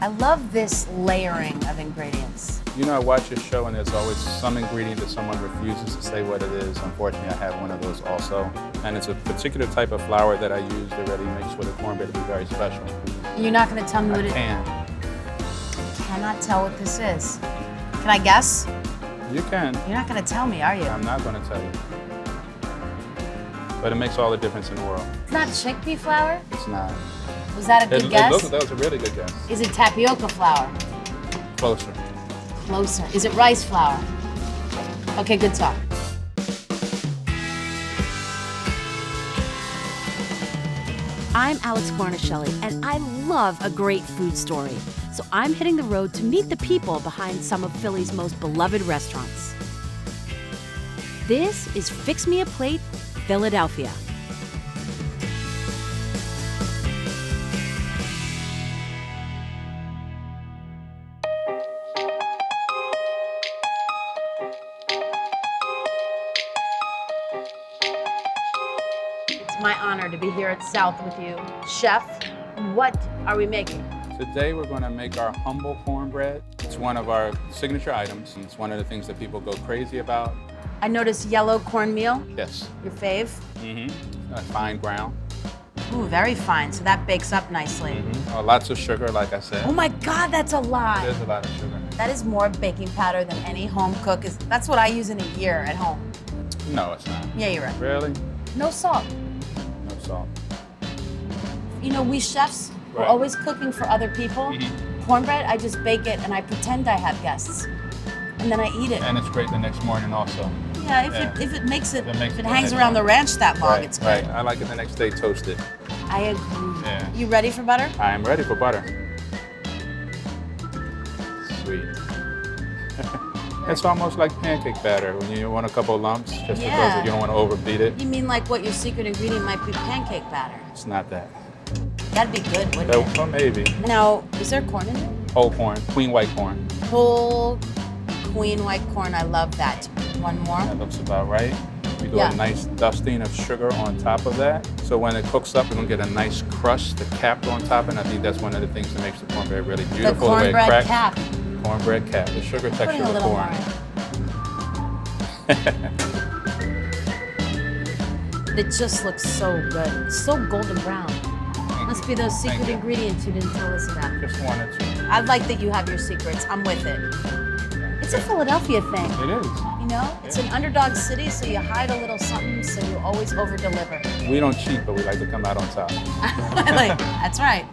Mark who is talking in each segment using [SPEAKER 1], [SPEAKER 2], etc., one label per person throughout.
[SPEAKER 1] I love this layering of ingredients.
[SPEAKER 2] You know, I watch your show and there's always some ingredient that someone refuses to say what it is. Unfortunately, I have one of those also. And it's a particular type of flour that I use that really makes for the cornbread to be very special.
[SPEAKER 1] You're not going to tell me what it is?
[SPEAKER 2] I can.
[SPEAKER 1] Cannot tell what this is. Can I guess?
[SPEAKER 2] You can.
[SPEAKER 1] You're not going to tell me, are you?
[SPEAKER 2] I'm not going to tell you. But it makes all the difference in the world.
[SPEAKER 1] It's not chickpea flour?
[SPEAKER 2] It's not.
[SPEAKER 1] Was that a good guess?
[SPEAKER 2] That was a really good guess.
[SPEAKER 1] Is it tapioca flour?
[SPEAKER 2] Closer.
[SPEAKER 1] Closer. Is it rice flour? Okay, good talk. I'm Alex Guarnaschelli, and I love a great food story. So I'm hitting the road to meet the people behind some of Philly's most beloved restaurants. This is Fix Me a Plate, Philadelphia. It's my honor to be here at South with you. Chef, what are we making?
[SPEAKER 2] Today we're going to make our humble cornbread. It's one of our signature items. And it's one of the things that people go crazy about.
[SPEAKER 1] I noticed yellow cornmeal.
[SPEAKER 2] Yes.
[SPEAKER 1] Your fave?
[SPEAKER 2] Mm-hmm. Fine ground.
[SPEAKER 1] Ooh, very fine. So that bakes up nicely.
[SPEAKER 2] Mm-hmm. Lots of sugar, like I said.
[SPEAKER 1] Oh my God, that's a lot.
[SPEAKER 2] There's a lot of sugar.
[SPEAKER 1] That is more baking powder than any home cook is. That's what I use in a year at home.
[SPEAKER 2] No, it's not.
[SPEAKER 1] Yeah, you're right.
[SPEAKER 2] Really?
[SPEAKER 1] No salt.
[SPEAKER 2] No salt.
[SPEAKER 1] You know, we chefs, we're
[SPEAKER 2] Right.
[SPEAKER 1] always cooking for other people. Cornbread, I just bake it and I pretend I have guests. And then I eat it.
[SPEAKER 2] And it's great the next morning also.
[SPEAKER 1] Yeah, if it makes it,
[SPEAKER 2] If it makes
[SPEAKER 1] if it
[SPEAKER 2] it
[SPEAKER 1] hangs
[SPEAKER 2] the
[SPEAKER 1] around
[SPEAKER 2] next
[SPEAKER 1] the ranch that long,
[SPEAKER 2] Right,
[SPEAKER 1] it's good.
[SPEAKER 2] right. I like it the next day toasted.
[SPEAKER 1] I agree.
[SPEAKER 2] Yeah.
[SPEAKER 1] You ready for butter?
[SPEAKER 2] I am ready for butter. Sweet. It's almost like pancake batter when you want a couple of lumps, just because you don't want to overbeat it.
[SPEAKER 1] You mean like what your secret ingredient might be pancake batter?
[SPEAKER 2] It's not that.
[SPEAKER 1] That'd be good, wouldn't it?
[SPEAKER 2] Well, maybe.
[SPEAKER 1] Now, is there corn in it?
[SPEAKER 2] Whole corn, clean white corn.
[SPEAKER 1] Whole queen white corn, I love that. One more.
[SPEAKER 2] That looks about right. We do
[SPEAKER 1] Yeah.
[SPEAKER 2] a nice dusting of sugar on top of that. So when it cooks up, we're gonna get a nice crust, the cap on top, and I think that's one of the things that makes the cornbread really
[SPEAKER 1] The
[SPEAKER 2] beautiful. way it
[SPEAKER 1] cornbread
[SPEAKER 2] cracks.
[SPEAKER 1] cap.
[SPEAKER 2] Cornbread cap, the sugar texture
[SPEAKER 1] Putting a
[SPEAKER 2] of the
[SPEAKER 1] little
[SPEAKER 2] corn.
[SPEAKER 1] more in. It just looks so good. It's so golden brown. Must be those
[SPEAKER 2] Thank
[SPEAKER 1] secret
[SPEAKER 2] you.
[SPEAKER 1] ingredients you didn't tell us about.
[SPEAKER 2] Just one or two.
[SPEAKER 1] I like that you have your secrets. I'm with it. It's a Philadelphia thing,
[SPEAKER 2] It is.
[SPEAKER 1] you know? It's an underdog city, so you hide a little something, so you always over-deliver.
[SPEAKER 2] We don't cheat, but we like to come out on top.
[SPEAKER 1] That's right.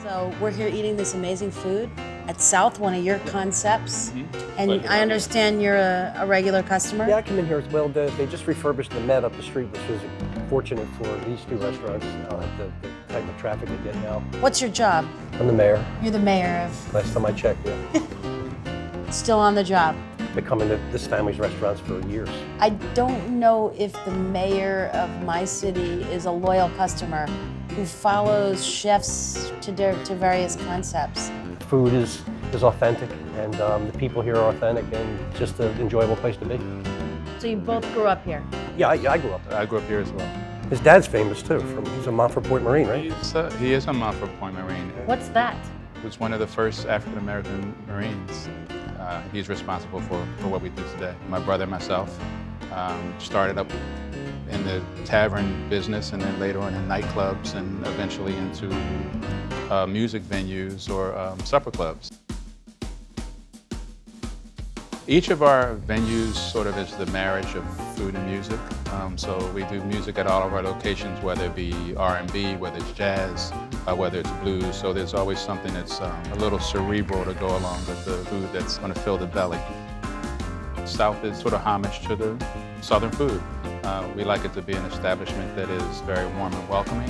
[SPEAKER 1] So we're here eating this amazing food at South, one of your concepts. And I understand you're a regular customer?
[SPEAKER 3] Yeah, I come in here as well. They just refurbished the Met up the street, which was fortunate for these two restaurants, the type of traffic they get now.
[SPEAKER 1] What's your job?
[SPEAKER 3] I'm the mayor.
[SPEAKER 1] You're the mayor of...
[SPEAKER 3] Last time I checked, yeah.
[SPEAKER 1] Still on the job.
[SPEAKER 3] They come into this family's restaurants for years.
[SPEAKER 1] I don't know if the mayor of my city is a loyal customer who follows chefs to various concepts.
[SPEAKER 3] Food is authentic, and the people here are authentic, and it's just an enjoyable place to be.
[SPEAKER 1] So you both grew up here?
[SPEAKER 3] Yeah, I grew up there.
[SPEAKER 2] I grew up here as well.
[SPEAKER 3] His dad's famous too. He's a Montfort Point Marine, right?
[SPEAKER 2] He is a Montfort Point Marine.
[SPEAKER 1] What's that?
[SPEAKER 2] He was one of the first African-American Marines. He's responsible for what we do today. My brother and myself started up in the tavern business and then later on in nightclubs and eventually into music venues or supper clubs. Each of our venues sort of is the marriage of food and music. So we do music at all of our locations, whether it be R&B, whether it's jazz, whether it's blues. So there's always something that's a little cerebral to go along with the food that's going to fill the belly. South is sort of homage to the Southern food. We like it to be an establishment that is very warm and welcoming,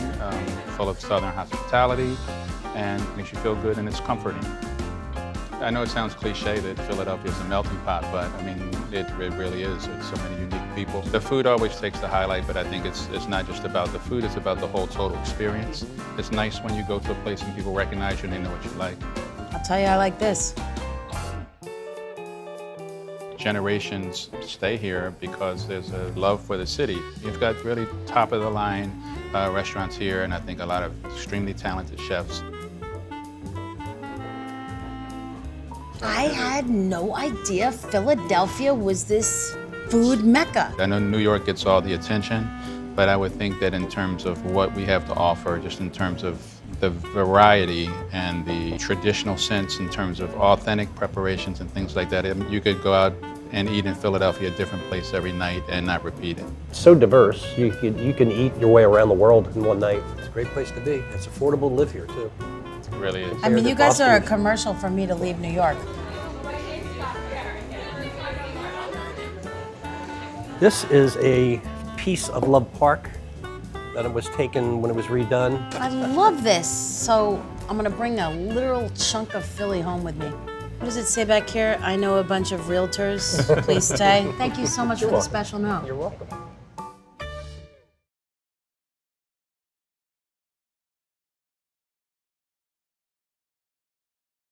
[SPEAKER 2] full of Southern hospitality, and makes you feel good and it's comforting. I know it sounds cliche that Philadelphia is a melting pot, but I mean, it really is. It's so many unique people. The food always takes the highlight, but I think it's not just about the food, it's about the whole total experience. It's nice when you go to a place and people recognize you and they know what you like.
[SPEAKER 1] I'll tell you, I like this.
[SPEAKER 2] Generations stay here because there's a love for the city. You've got really top of the line restaurants here, and I think a lot of extremely talented chefs.
[SPEAKER 1] I had no idea Philadelphia was this food mecca.
[SPEAKER 2] I know New York gets all the attention, but I would think that in terms of what we have to offer, just in terms of the variety and the traditional sense in terms of authentic preparations and things like that, you could go out and eat in Philadelphia a different place every night and not repeat it.
[SPEAKER 3] It's so diverse. You can eat your way around the world in one night. It's a great place to be. It's affordable to live here, too.
[SPEAKER 2] It really is.
[SPEAKER 4] I mean, you guys
[SPEAKER 3] Boston.
[SPEAKER 4] are a commercial for me to leave New York.
[SPEAKER 3] This is a piece of Love Park that it was taken when it was redone.
[SPEAKER 4] I love this. So I'm gonna bring a literal chunk of Philly home with me. What does it say back here? I know a bunch of realtors. Please stay. Thank you so much for the special note.
[SPEAKER 3] You're welcome.